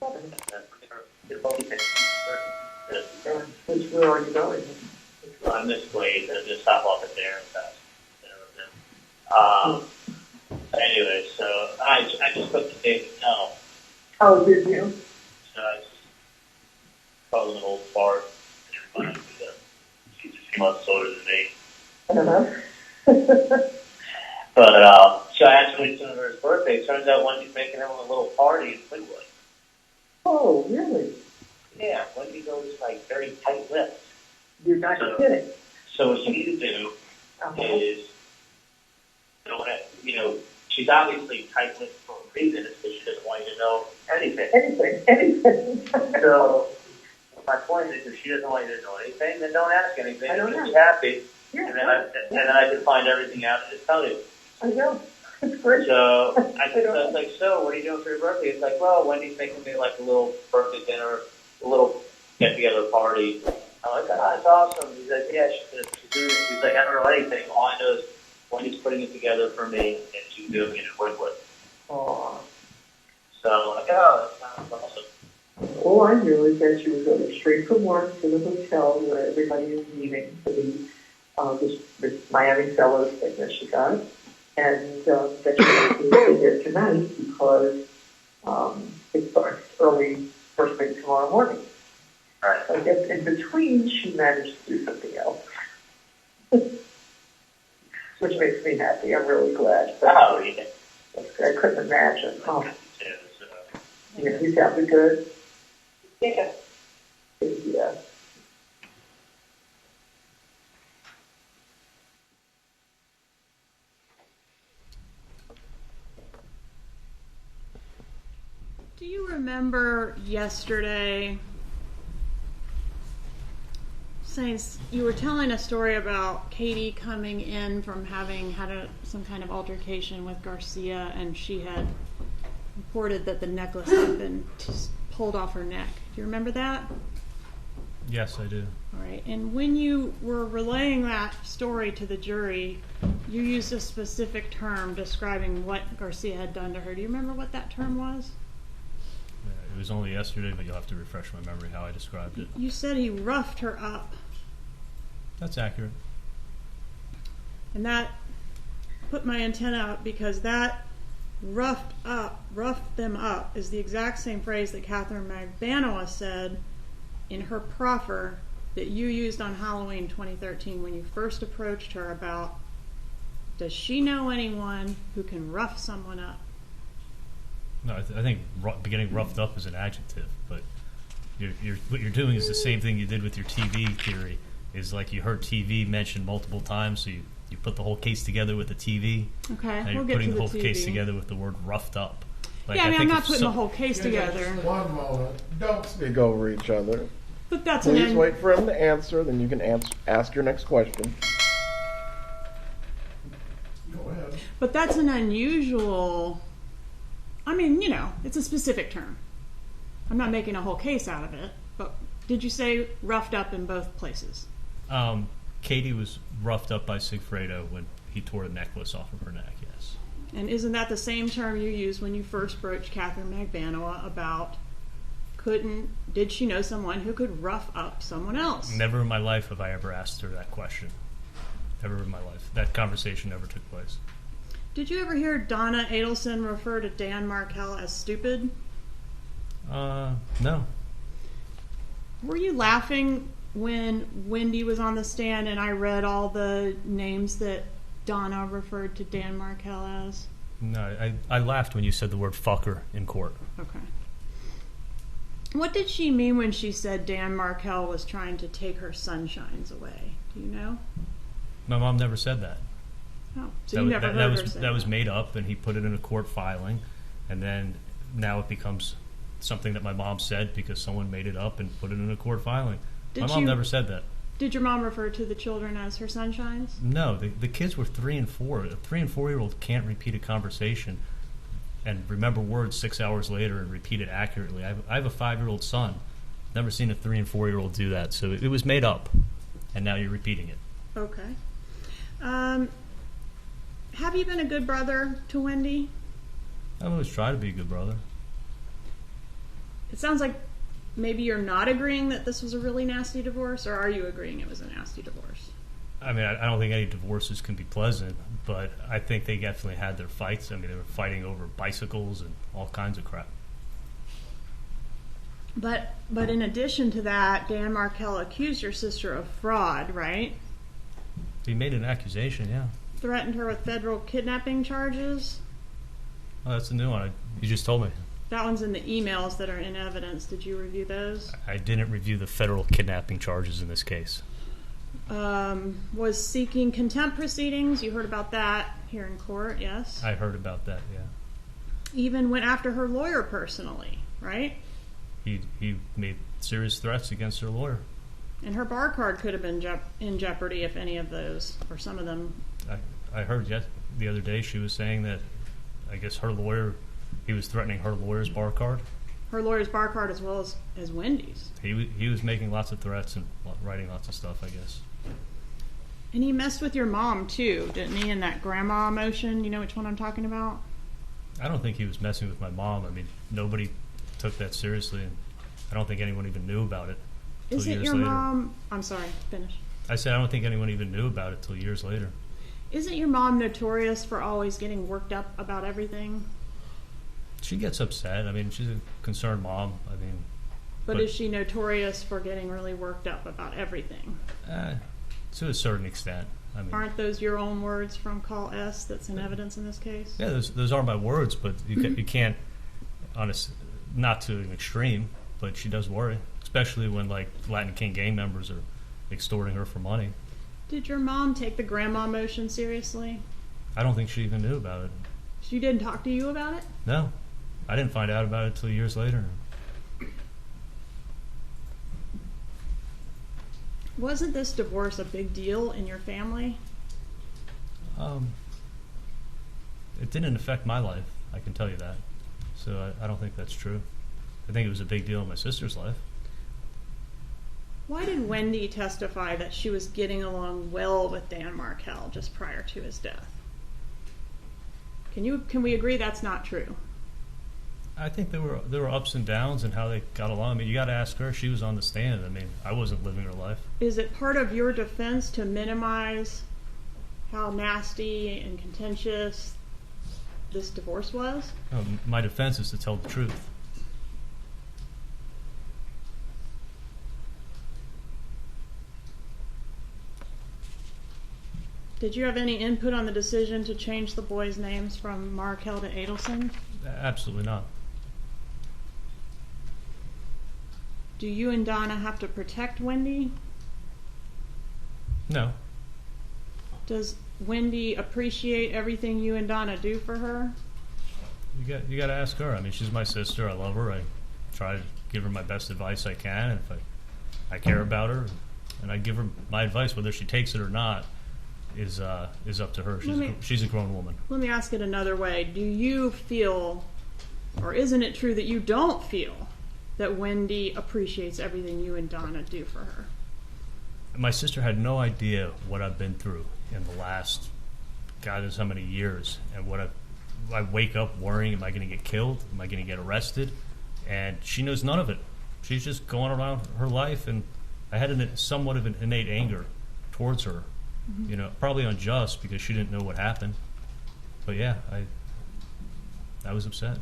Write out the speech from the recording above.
happened? Where are you going? I'm this way, just hop off at there and fast. Anyway, so I just put the date no. Oh, did you? So I just called an old fart. She's a few months older than me. But so I asked him for his birthday. It turns out Wendy's making him a little party in Fleetwood. Oh, really? Yeah, Wendy goes like very tight-lipped. You're not kidding. So what she needs to do is, she's obviously tight-lipped for a reason. It's because she doesn't want you to know anything. Anything. So my point is, if she doesn't want you to know anything, then don't ask anything. I don't You'll know. be happy. Yeah, and then I can find everything out and just tell you. I know. It's great. So I was like, so what are you doing for your birthday? It's like, well, Wendy's making me like a little birthday dinner, a little get-together party. I'm like, that's awesome. He's like, yeah, she's doing it. He's like, I don't know anything. All I know is Wendy's putting it together for me, and she's doing it in Woodwood. Aww. So I'm like, oh, that sounds awesome. All I knew is that she was going straight from work to the hotel where everybody is meeting for the this Miami Fellows thing that she got, and that she was going to be there tonight because it starts early, first thing tomorrow morning. Right. So I guess in between she managed to do something else, which makes me happy. I'm really glad. Oh, yeah. I couldn't imagine. Oh, Yeah, yeah, he sounded good. yeah. Yeah. Do you remember yesterday saying you were telling a story about Katie coming in from having had some kind of altercation with Garcia, and she had reported that the necklace had been pulled off her neck. Do you remember that? Yes, I do. All right. And when you were relaying that story to the jury, you used a specific term describing what Garcia had done to her. Do you remember what that term was? It was only yesterday, but you'll have to refresh my memory how I described it. You said he roughed her up. That's accurate. And that put my antenna up because that roughed them up is the exact same phrase that Catherine Magbanoa said in her proffer that you used on Halloween 2013 when you first approached her about, does she know anyone who can rough someone up? No, I think getting roughed up is an adjective, but what you're doing is the same thing you did with your TV theory. Is like you heard TV mentioned multiple times, so you put the whole case together with the TV. Okay, and you're putting the whole case together with the word roughed up. Like, yeah, I mean, I'm not putting the whole case together. One moment. Don't speak over each other. But that's Please wait for him to answer, then you can ask your next question. Go ahead. But that's an unusual... I mean, it's a specific term. I'm not making a whole case out of it, but did you say roughed up in both places? Katie was roughed up by Sigfredo when he tore a necklace off of her neck, yes. And isn't that the same term you used when you first broached Catherine Magbanoa about did she know someone who could rough up someone else? Never in my life have I ever asked her that question. Never in my life. That conversation never took place. Did you ever hear Donna Adelson refer to Dan Markel as stupid? No. Were you laughing when Wendy was on the stand and I read all the names that Donna referred to Dan Markel as? No, I laughed when you said the word fucker in court. Okay. What did she mean when she said Dan Markel was trying to take her sunshines away? Do you know? My mom never said that. Oh, so you never heard her say that? That was made up, and he put it in a court filing, and then now it becomes something that my mom said because someone made it up and put it in a court filing. My mom never said that. Did your mom refer to the children as her sunshines? No, the kids were 3 and 4. A 3 and 4-year-old can't repeat a conversation and remember words 6 hours later and repeat it accurately. I have a 5-year-old son. Never seen a 3 and 4-year-old do that. So it was made up, and now you're repeating it. Okay. Have you been a good brother to Wendy? I've always tried to be a good brother. It sounds like maybe you're not agreeing that this was a really nasty divorce, or are you agreeing it was a nasty divorce? I mean, I don't think any divorces can be pleasant, but I think they definitely had their fights. I mean, they were fighting over bicycles and all kinds of crap. But in addition to that, Dan Markel accused your sister of fraud, right? He made an accusation, yeah. Threatened her with federal kidnapping charges. Oh, that's a new one. You just told me. That one's in the emails that are in evidence. Did you review those? I didn't review the federal kidnapping charges in this case. Was seeking contempt proceedings. You heard about that here in court, yes? I heard about that, yeah. Even went after her lawyer personally, right? He made serious threats against her lawyer. And her bar card could have been in jeopardy if any of those, or some of them. I heard the other day she was saying that, I guess her lawyer, he was threatening her lawyer's bar card. Her lawyer's bar card as well as Wendy's. He was making lots of threats and writing lots of stuff, I guess. And he messed with your mom too, didn't he, in that grandma motion? You know which one I'm talking about? I don't think he was messing with my mom. I mean, nobody took that seriously, and I don't think anyone even knew about it. Is it your mom? I'm sorry, finish. I said I don't think anyone even knew about it till years later. Isn't your mom notorious for always getting worked up about everything? She gets upset. I mean, she's a concerned mom. I mean, but is she notorious for getting really worked up about everything? To a certain extent. I mean, aren't those your own words from Call S that's in evidence in this case? Yeah, those are my words, but you can't, not to an extreme, but she does worry, especially when like Latin King gang members are extorting her for money. Did your mom take the grandma motion seriously? I don't think she even knew about it. She didn't talk to you about it? No, I didn't find out about it till years later. Wasn't this divorce a big deal in your family? It didn't affect my life, I can tell you that. So I don't think that's true. I think it was a big deal in my sister's life. Why did Wendy testify that she was getting along well with Dan Markel just prior to his death? Can we agree that's not true? I think there were ups and downs in how they got along. I mean, you got to ask her. She was on the stand. I mean, I wasn't living her life. Is it part of your defense to minimize how nasty and contentious this divorce was? No, my defense is to tell the truth. Did you have any input on the decision to change the boys' names from Markel to Adelson? Absolutely not. Do you and Donna have to protect Wendy? No. Does Wendy appreciate everything you and Donna do for her? You got to ask her. I mean, she's my sister. I love her. I try to give her my best advice I can. And if I care about her, and I give her my advice, whether she takes it or not, is up to her. She's a grown woman. Let me ask it another way. Do you feel, or isn't it true that you don't feel that Wendy appreciates everything you and Donna do for her? My sister had no idea what I've been through in the last, God knows how many years, and what I wake up worrying, am I going to get killed? Am I going to get arrested? And she knows none of it. She's just going around her life, and I had somewhat of an innate anger towards her. Mm-hmm. You know, probably unjust because she didn't know what happened. But yeah, I was upset.